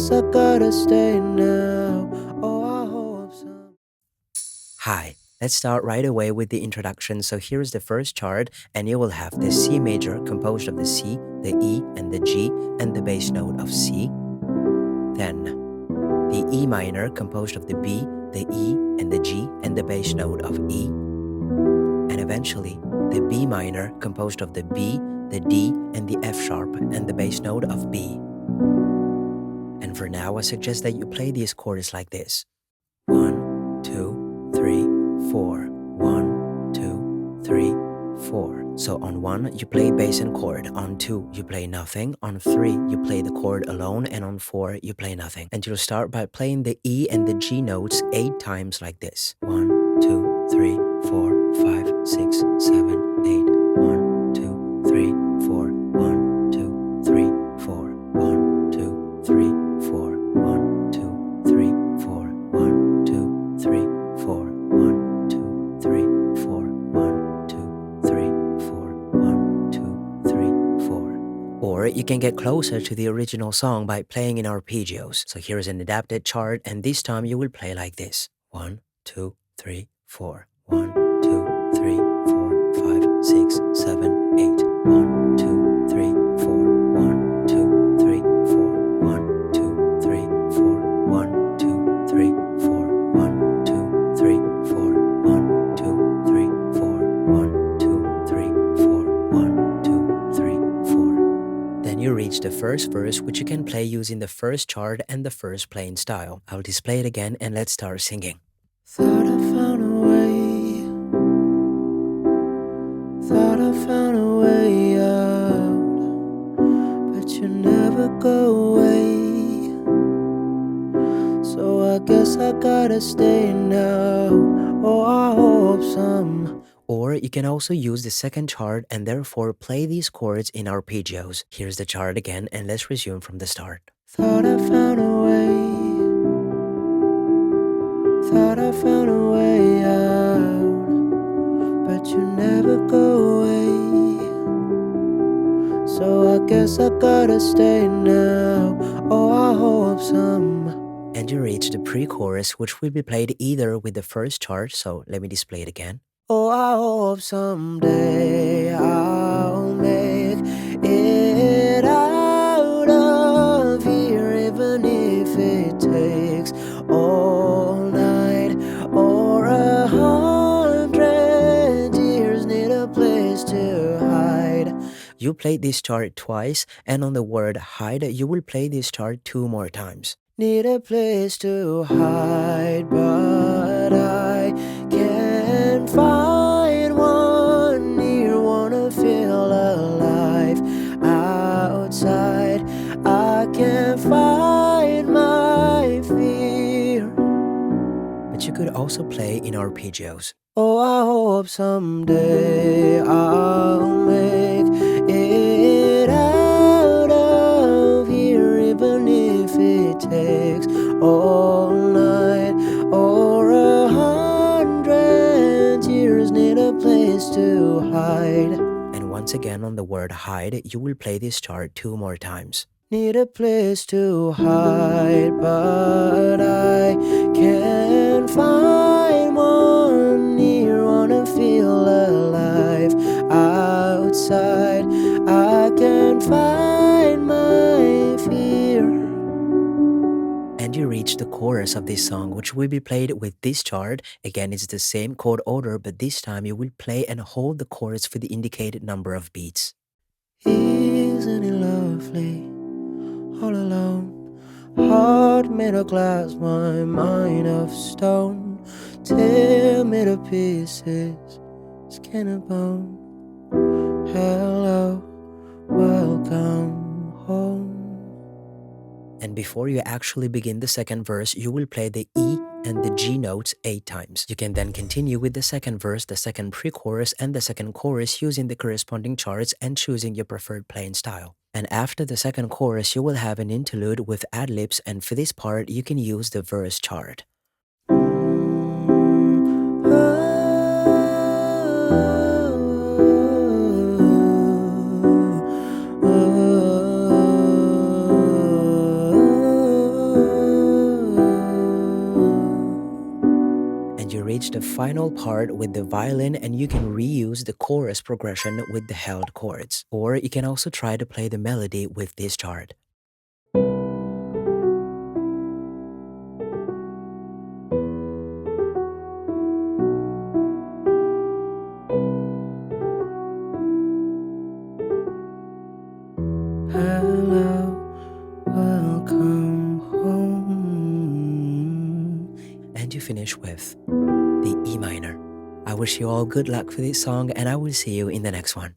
guess I gotta stay now. Oh, I hope some. Hi, let's start right away with the introduction. So here's the first chart, and you will have the C major composed of the C, the E, and the G, and the bass note of C. Then the E minor composed of the B, the E, and the G, and the bass note of E. And eventually, the B minor composed of the B, the D, and the F sharp, and the bass note of B. And for now, I suggest that you play these chords like this. 1, 2, 3, 4. 1, 2, 3, 4. So on 1, you play bass and chord. On 2, you play nothing. On 3, you play the chord alone. And on 4, you play nothing. And you'll start by playing the E and the G notes 8 times like this. 1, 2, 3, 4, 5, 6, 7, 8. 1, 2, 3, 4. 1, 2, 3, 4. 1, 2, 3, 4. 1, 2, 3, 4. 1, 2, 3, 4. 1, 2, 3, 4. 1, 2, 3, 4. 1, 2, 3, 4. Or you can get closer to the original song by playing in arpeggios. So here's an adapted chart, and this time you will play like this. 1, 2, 3, 4. 1, 2, 3, 4, 5, 6, 7, 8. 1, 2, 3, 4. 1, 2, 3, 4. 1, 2, 3, 4. 1, 2, 3, 4. 1, 2, 3, 4. 1, 2, 3, 4. 1, 2, 3, 4. 1, 2, 3, 4. Then you reach the first verse, which you can play using the first chart and the first playing style. I'll display it again, and let's start singing. Thought I found a way. Thought I found a way out, but you never go away. So I guess I gotta stay now. Oh, I hope some. Or you can also use the second chart and therefore play these chords in arpeggios. Here's the chart again, and let's resume from the start. Thought I found a way. Thought I found a way out, but you never go away. So I guess I gotta stay now. Oh, I hope some. And you reach the pre-chorus, which will be played either with the first chart, so let me display it again. Oh, I hope someday I'll make it out of here, even if it takes all night or 100 years. Need a place to hide. You played this chart twice, and on the word hide, you will play this chart 2 more times. Need a place to hide, but I can't find one near. Wanna feel alive outside. I can't find my fear. But you could also play in arpeggios. Oh, I hope someday I'll make it out of here, even if it takes all night or 100 years. Need a place to hide. And once again on the word hide, you will play this chart 2 more times. Need a place to hide, but I can't find one near. Wanna feel alive outside. I can't find my fear. And you reach the chorus of this song, which will be played with this chart. Again, it's the same chord order, but this time you will play and hold the chorus for the indicated number of beats. Isn't it lovely? All alone, heart made of glass, my mind of stone. Tear me to pieces, skin and bone. Hello, welcome home. And before you actually begin the second verse, you will play the E and the G notes 8 times. You can then continue with the second verse, the second pre-chorus, and the second chorus using the corresponding charts and choosing your preferred playing style. And after the second chorus, you will have an interlude with ad-libs, and for this part, you can use the verse chart. the final part with the violin, and you can reuse the chorus progression with the held chords. Or you can also try to play the melody with this chart. Hello, welcome home. And you finish with the E minor. I wish you all good luck for this song, and I will see you in the next one.